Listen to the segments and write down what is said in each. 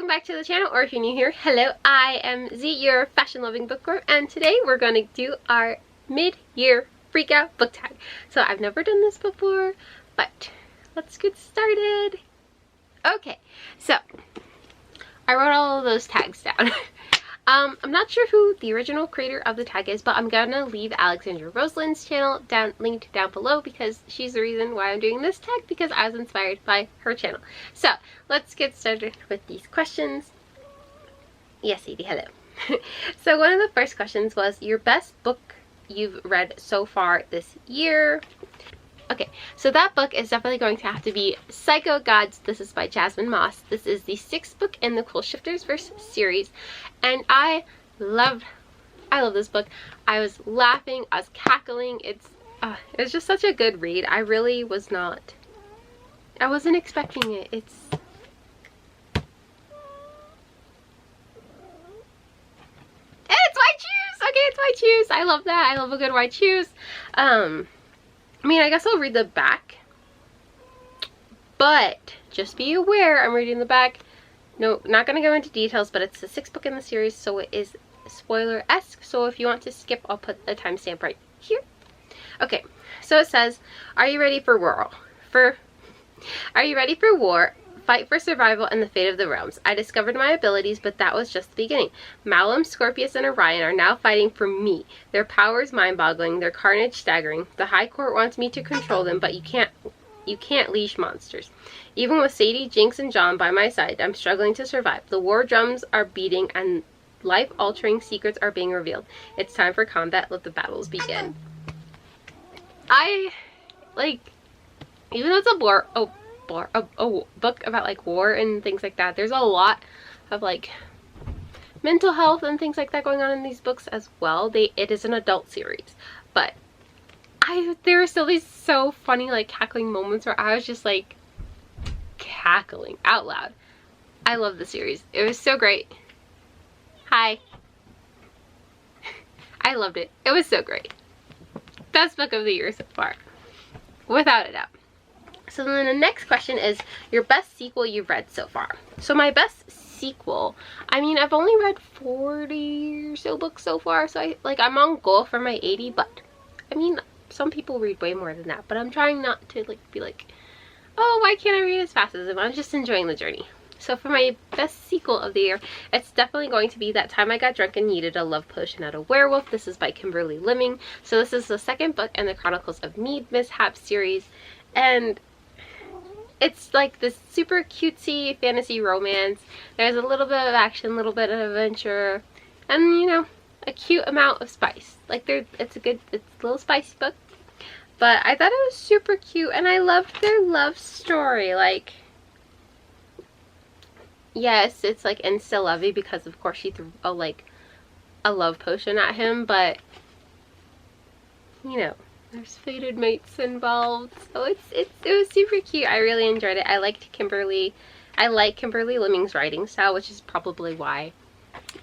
back to the channel, or if you're new here, hello, I am Z, your fashion-loving bookworm, and today we're going to do our mid-year freak-out book tag. So I've never done this before, but let's get started. Okay, so I wrote all of those tags down. I'm not sure who the original creator of the tag is, but I'm gonna leave Alexandra Roseland's channel linked down below because she's the reason why I'm doing this tag, because I was inspired by her channel. So let's get started with these questions. Yes, Sadie, hello. So one of the first questions was your best book you've read so far this year. Okay, so that book is definitely going to have to be Psycho Gods. This is by Jasmine Moss. This is the 6th book in the Cool Shifters verse series, and I love this book. I was laughing, I was cackling. It was just such a good read. I wasn't expecting it. It's white shoes. Okay, it's white shoes. I love that. I love a good white shoes. I mean, I guess I'll read the back, but just be aware, I'm reading the back. No, not going to go into details, but it's the 6th book in the series, so it is spoiler-esque. So if you want to skip, I'll put the timestamp right here. Okay, so it says, are you ready for war? Are you ready for war? Fight for survival and the fate of the realms. I discovered my abilities, but that was just the beginning. Malum, Scorpius, and Orion are now fighting for me. Their power is mind-boggling, their carnage staggering. The High Court wants me to control them, but you can't leash monsters. Even with Sadie, Jinx, and John by my side, I'm struggling to survive. The war drums are beating and life-altering secrets are being revealed. It's time for combat. Let the battles begin. Even though it's a book about like war and things like that, there's a lot of like mental health and things like that going on in these books as well. It is an adult series, but there were still these so funny like cackling moments where I was just like cackling out loud. I love the series. It was so great. Hi. I loved it. It was so great. Best book of the year so far, without a doubt. So then the next question is your best sequel you've read so far. So my best sequel, I mean, I've only read 40 or so books so far, so I'm on goal for my 80, but I mean, some people read way more than that, but I'm trying not to be like, oh, why can't I read as fast as them? I'm just enjoying the journey. So for my best sequel of the year, it's definitely going to be That Time I Got Drunk and Needed a Love Potion at a Werewolf. This is by Kimberly Lemming. So this is the 2nd book in the Chronicles of Mead Mishap series, and it's like this super cutesy fantasy romance. There's a little bit of action, a little bit of adventure, and you know, a cute amount of spice. Like it's a little spicy book, but I thought it was super cute, and I loved their love story. Like, yes, it's like insta-lovey because of course she threw a love potion at him, but you know, there's fated mates involved, so it was super cute. I really enjoyed it. I like Kimberly Lemming's writing style, which is probably why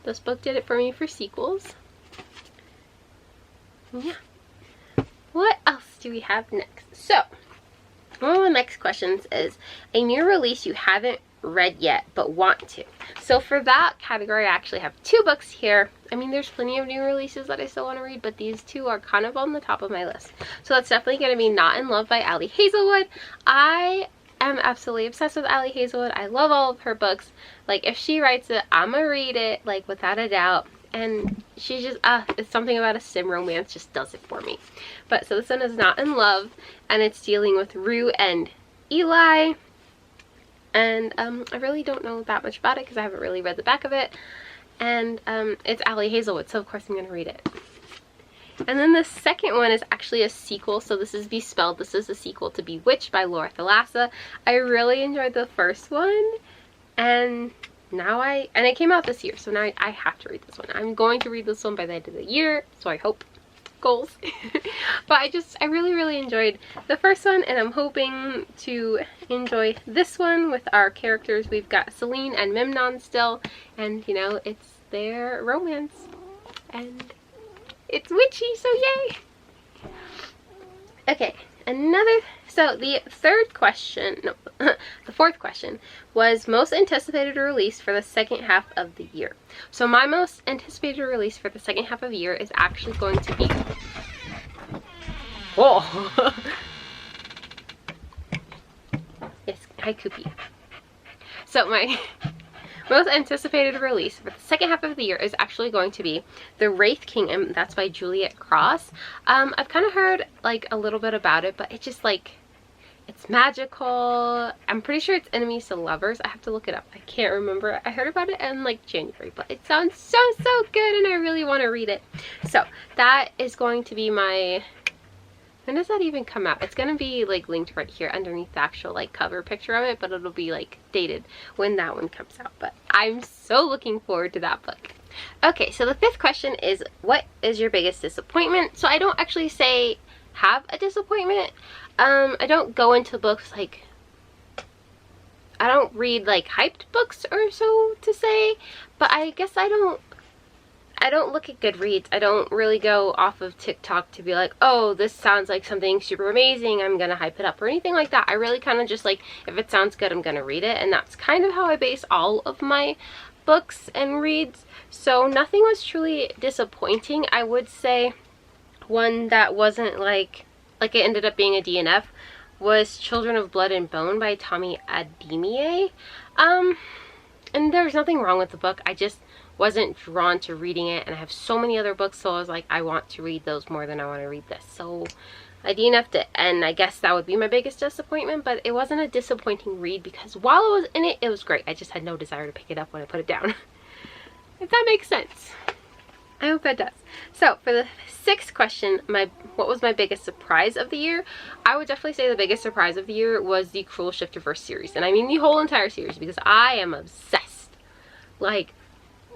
this book did it for me for sequels. Yeah. What else do we have next? So, one of the next questions is a new release you haven't read yet but want to. So for that category, I actually have 2 books here. I mean, there's plenty of new releases that I still want to read, but these 2 are kind of on the top of my list. So that's definitely going to be Not in Love by Ali Hazelwood. I am absolutely obsessed with Ali Hazelwood. I love all of her books. Like, if she writes it, I'm gonna read it, like, without a doubt. And she just, it's something about a sim romance just does it for me. But so this one is Not in Love, and it's dealing with Rue and Eli. And I really don't know that much about it because I haven't really read the back of it. And it's Ali Hazelwood, so of course I'm going to read it. And then the second one is actually a sequel. So this is Bespelled. This is a sequel to Bewitched by Laura Thalassa. I really enjoyed the first one. And now and it came out this year, so now I have to read this one. I'm going to read this one by the end of the year, so I hope. Goals. But I really enjoyed the first one, and I'm hoping to enjoy this one with our characters. We've got Celine and Memnon still, and you know, it's their romance and it's witchy, so yay. Okay, another So the fourth question was most anticipated release for the second half of the year. So my most anticipated release for the second half of the year is actually going to be... Whoa! Yes, hi Koopy. So my most anticipated release for the second half of the year is actually going to be The Wraith King, and that's by Juliet Cross. I've kind of heard like a little bit about it, but it just like, it's magical. I'm pretty sure it's enemies to lovers. I have to look it up. I can't remember. I heard about it in like January, but it sounds so good and I really want to read it. So that is going to be my... When does that even come out? It's going to be like linked right here underneath the actual like cover picture of it, but it'll be like dated when that one comes out. But I'm so looking forward to that book. Okay, so the fifth question is, what is your biggest disappointment? So I don't actually say have a disappointment. I don't go into books like, I don't read like hyped books or so to say, but I guess I don't look at Goodreads. I don't really go off of TikTok to be like, oh, this sounds like something super amazing, I'm gonna hype it up or anything like that. I really kind of just like, if it sounds good, I'm gonna read it, and that's kind of how I base all of my books and reads. So nothing was truly disappointing. I would say one that wasn't like it ended up being a DNF was Children of Blood and Bone by Tommy Adeyemi. And there's nothing wrong with the book. I just wasn't drawn to reading it, and I have so many other books, so I was like, I want to read those more than I want to read this. So I DNF'd it, and I guess that would be my biggest disappointment, but it wasn't a disappointing read because while I was in it, it was great. I just had no desire to pick it up when I put it down. If that makes sense. I hope that does. So for the sixth question, what was my biggest surprise of the year? I would definitely say the biggest surprise of the year was the Cruel Shifterverse series, and I mean the whole entire series, because I am obsessed. Like,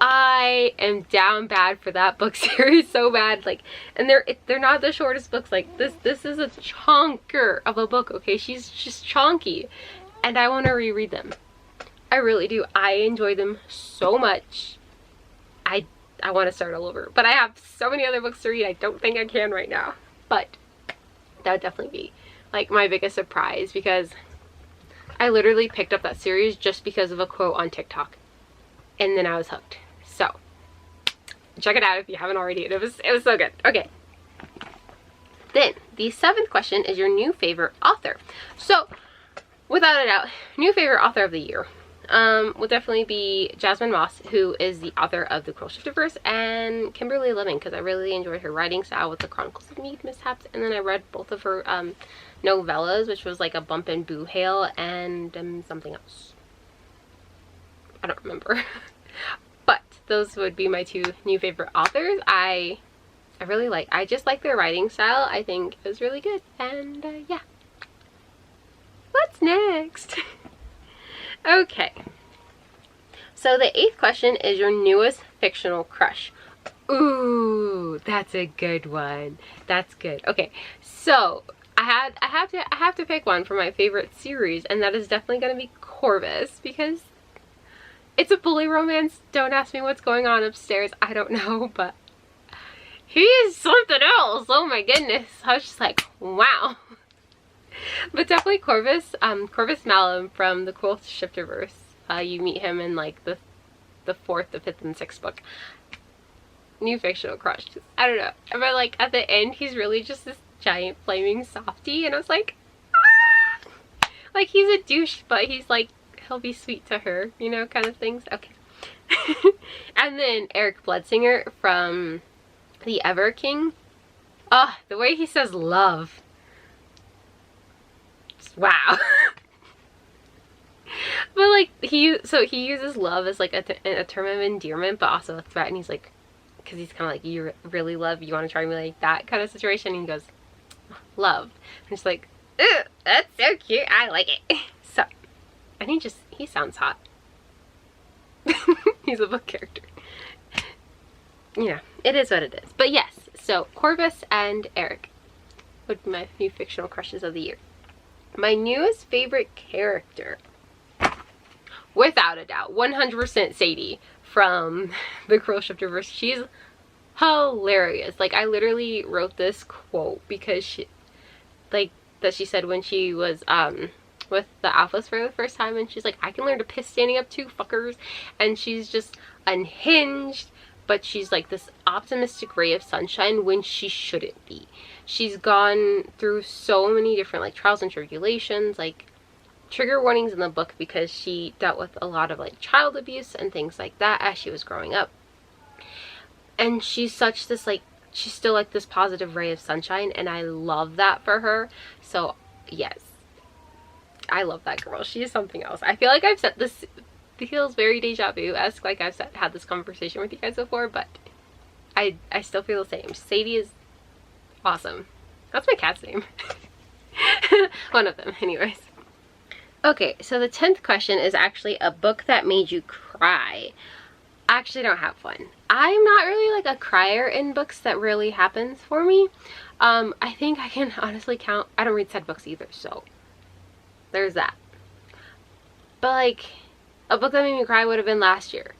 I am down bad for that book series so bad. Like, and they're not the shortest books. Like this is a chonker of a book, okay? She's just chonky, and I want to reread them. I really do. I enjoy them so much. I want to start all over, but I have so many other books to read. I don't think I can right now, but that would definitely be like my biggest surprise, because I literally picked up that series just because of a quote on TikTok, and then I was hooked. So check it out if you haven't already. It was so good. Okay, then the seventh question is your new favorite author. So without a doubt, new favorite author of the year will definitely be Jasmine Moss, who is the author of The Cruel Shifterverse, and Kimberly Levin, because I really enjoyed her writing style with the Chronicles of Mead Mishaps, and then I read both of her novellas, which was like A Bump and Boo Hale and something else. I don't remember. But those would be my two new favorite authors. I just like their writing style. I think it was really good, and yeah. What's next? Okay, so the eighth question is your newest fictional crush. Ooh, that's a good one. That's good. Okay, so I have to pick one for my favorite series, and that is definitely going to be Corvus, because it's a bully romance. Don't ask me what's going on upstairs. I don't know, but he is something else. Oh my goodness. I was just like, wow. But definitely Corvus, Corvus Malum from The Cruel Shifterverse. You meet him in like the 4th, the 5th, and 6th book. New fictional crush. I don't know. But like at the end, he's really just this giant flaming softie, and I was like, ah! Like he's a douche, but he's like, he'll be sweet to her, you know, kind of things. Okay. And then Eric Bloodsinger from The Ever King. Oh, the way he says love. Wow. But like he uses love as like a term of endearment, but also a threat, and he's like, because he's kind of like, you really love, you want to try me, like that kind of situation, and he goes, love, and it's like, ew, that's so cute, I like it. So, and he sounds hot. He's a book character. You know, it is what it is. But yes, so Corvus and Eric would be my new fictional crushes of the year. My newest favorite character, without a doubt, 100% Sadie from The Cruel Shifterverse. She's hilarious. Like, I literally wrote this quote because she, like, that she said when she was with the alphas for the first time, and she's like, I can learn to piss standing up too, fuckers. And she's just unhinged, but she's like this optimistic ray of sunshine when she shouldn't be. She's gone through so many different like trials and tribulations, like trigger warnings in the book because she dealt with a lot of like child abuse and things like that as she was growing up. And she's such this like, she's still like this positive ray of sunshine, and I love that for her. So yes, I love that girl. She is something else. I feel like I've said this, it feels very deja vu-esque, like I've had this conversation with you guys before, but I still feel the same. Sadie is awesome. That's my cat's name. One of them, anyways. Okay, so the 10th question is actually a book that made you cry. I actually don't have one. I'm not really like a crier in books. That really happens for me. I think I can honestly count, I don't read sad books either, so there's that. But like, a book that made me cry would have been last year,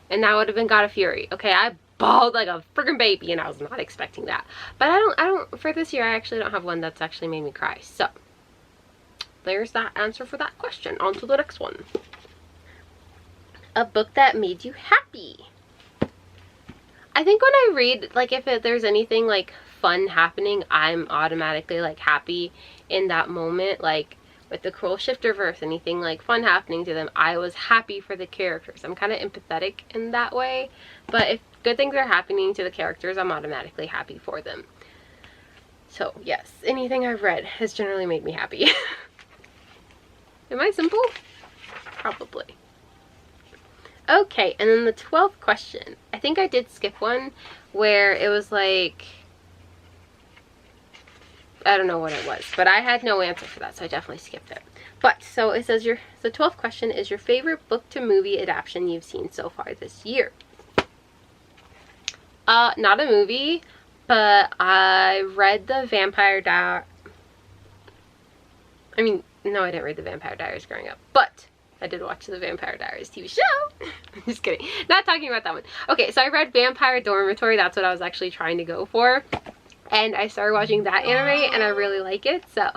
and that would have been God of Fury. Okay, I bawled like a freaking baby, and I was not expecting that. But I don't, for this year, I actually don't have one that's actually made me cry. So there's that answer for that question. On to the next one. A book that made you happy. I think when I read, like, if there's anything like fun happening, I'm automatically like happy in that moment. Like with the Cruel Shifterverse, anything like fun happening to them, I was happy for the characters. I'm kind of empathetic in that way, but if good things are happening to the characters, I'm automatically happy for them. So yes, anything I've read has generally made me happy. Am I simple? Probably. Okay, and then the 12th question. I think I did skip one where it was like, I don't know what it was, but I had no answer for that, so I definitely skipped it. But, so it says the 12th question is your favorite book to movie adaptation you've seen so far this year. Not a movie, but I read the Vampire Diaries. I mean, no, I didn't read the Vampire Diaries growing up, but I did watch the Vampire Diaries TV show. I'm just kidding. Not talking about that one. Okay, so I read Vampire Dormitory. That's what I was actually trying to go for. And I started watching that anime, and I really like it. So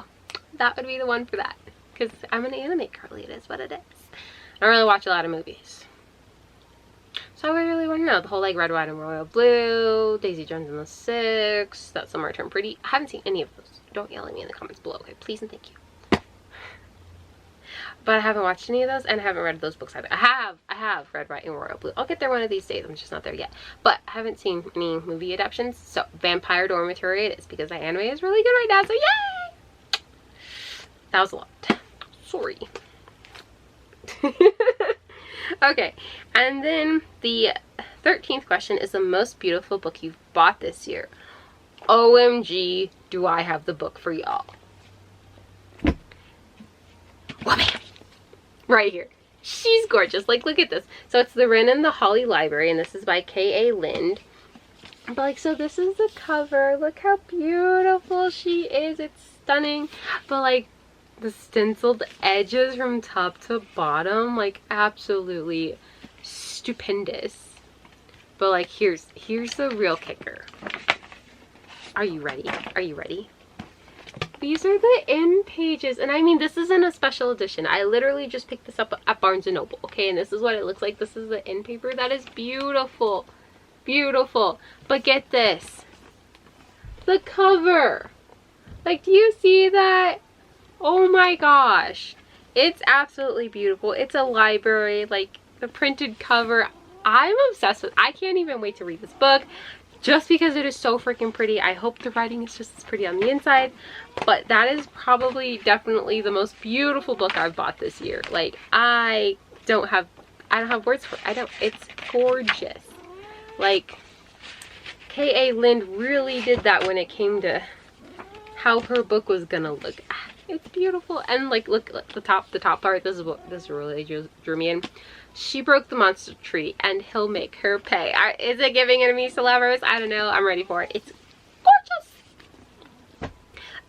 that would be the one for that. Because I'm an anime girly. It is what it is. I don't really watch a lot of movies. So I really want to know. The whole like Red, White, and Royal Blue, Daisy Jones and the Six, That Summer Turned Pretty. I haven't seen any of those. Don't yell at me in the comments below, okay? Please and thank you. But I haven't watched any of those, and I haven't read those books either. I have read White and Royal Blue. I'll get there one of these days. I'm just not there yet. But I haven't seen any movie adaptations. So Vampire Dormitory it is, because the anime is really good right now. So yay! That was a lot. Sorry. Okay, and then the 13th question is the most beautiful book you've bought this year. OMG, do I have the book for y'all. Right here. She's gorgeous. Like, look at this. So it's The Wren and the Holly Library, and this is by K.A. Lind. But like, so this is the cover. Look how beautiful she is. It's stunning. But like, the stenciled edges from top to bottom, like absolutely stupendous. But like, here's the real kicker. Are you ready? Are you ready? These are the end pages, and I mean, this isn't a special edition. I literally just picked this up at Barnes & Noble, okay? And this is what it looks like. This is the end paper. That is beautiful. Beautiful. But get this. The cover. Like, do you see that? Oh my gosh. It's absolutely beautiful. It's a library, like, the printed cover. I'm obsessed with it. I can't even wait to read this book. Just because it is so freaking pretty. I hope the writing is just as pretty on the inside. But that is probably definitely the most beautiful book I've bought this year. Like, I don't have words for it. It's gorgeous. Like, K.A. Lind really did that when it came to how her book was gonna look. It's beautiful. And like, look at the top part. This really drew me in. She broke the monster tree, and he'll make her pay. Is it giving enemies to lovers? I don't know. I'm ready for it. It's gorgeous.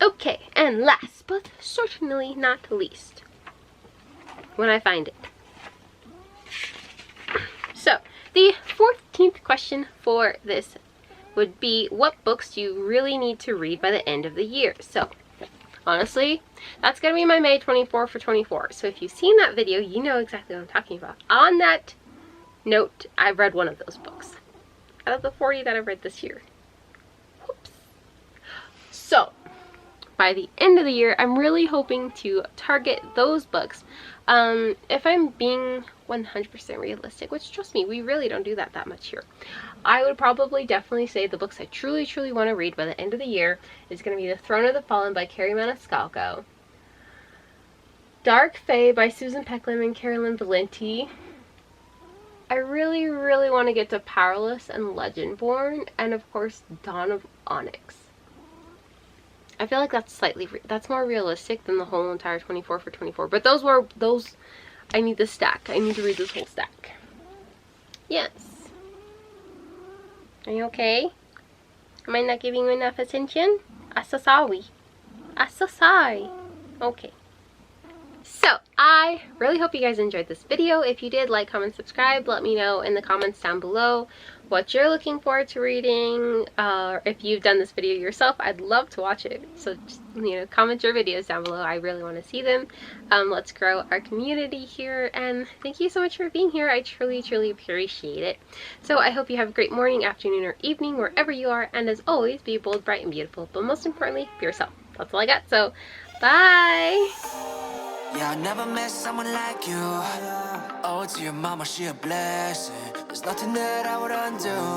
Okay, and last but certainly not least, when I find it. So, the 14th question for this would be, what books do you really need to read by the end of the year? So, Honestly, that's going to be my May 24 for 24. So if you've seen that video, you know exactly what I'm talking about. On that note, I've read one of those books out of the 40 that I've read this year. Whoops. So, by the end of the year, I'm really hoping to target those books. If I'm being 100% realistic, which trust me, we really don't do that much here, I would probably definitely say the books I truly want to read by the end of the year is going to be The Throne of the Fallen by Kerri Maniscalco, Dark Fae by Susan Peckham and Carolyn Valenti. I really want to get to Powerless and Legendborn, and of course Dawn of Onyx. I feel like that's more realistic than the whole entire 24 for 24. But those, I need the stack. I need to read this whole stack. Yes. Are you okay? Am I not giving you enough attention? Asasawi. Asasai. Okay. So, I really hope you guys enjoyed this video. If you did, like, comment, subscribe. Let me know in the comments down below what you're looking forward to reading. If you've done this video yourself, I'd love to watch it. So, just, you know, comment your videos down below. I really want to see them. Let's grow our community here. And thank you so much for being here. I truly appreciate it. So, I hope you have a great morning, afternoon, or evening, wherever you are. And as always, be bold, bright, and beautiful. But most importantly, be yourself. That's all I got. So, bye! Yeah, I never met someone like you. Oh, to your mama, she a blessing. There's nothing that I would undo.